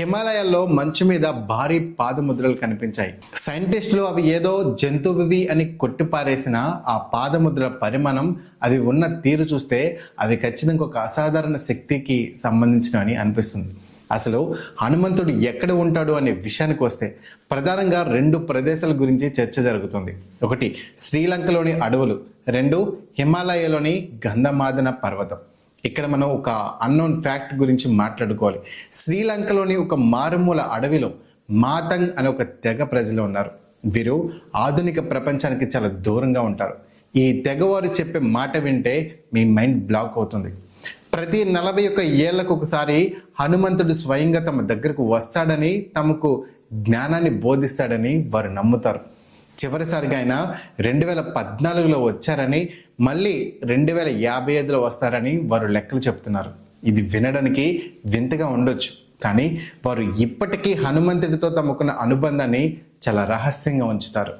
హిమాలయాల్లో మంచు మీద భారీ పాదముద్రలు కనిపించాయి. సైంటిస్టులు అవి ఏదో జంతువువి అని కొట్టిపారేసిన ఆ పాదముద్రల పరిమాణం, అవి ఉన్న తీరు చూస్తే అవి ఖచ్చితంగా ఒక అసాధారణ శక్తికి సంబంధించినవని అనిపిస్తుంది. అసలు హనుమంతుడు ఎక్కడ ఉంటాడు అనే విషయానికి వస్తే ప్రధానంగా 2 ప్రదేశాల గురించి చర్చ జరుగుతుంది. ఒకటి శ్రీలంకలోని అడవులు, 2 హిమాలయాలోని గంధమాదన పర్వతం. ఇక్కడ మనం ఒక అన్నోన్ ఫ్యాక్ట్ గురించి మాట్లాడుకోవాలి. శ్రీలంకలోని ఒక మారుమూల అడవిలో మాతంగ్ అనే ఒక తెగ ప్రజలు ఉన్నారు. వీరు ఆధునిక ప్రపంచానికి చాలా దూరంగా ఉంటారు. ఈ తెగవారు చెప్పే మాట వింటే మీ మైండ్ బ్లాక్ అవుతుంది. ప్రతి 41 ఏళ్లకు ఒకసారి హనుమంతుడు స్వయంగా తమ దగ్గరకు వస్తాడని, తమకు జ్ఞానాన్ని బోధిస్తాడని వారు నమ్ముతారు. చివరిసారిగా ఆయన 2014లో వచ్చారని, మళ్ళీ 2055లో వస్తారని వారు లెక్కలు చెప్తున్నారు. ఇది వినడానికి వింతగా ఉండొచ్చు, కానీ వారు ఇప్పటికీ హనుమంతుడితో తమకున్న అనుబంధాన్ని చాలా రహస్యంగా ఉంచుతారు.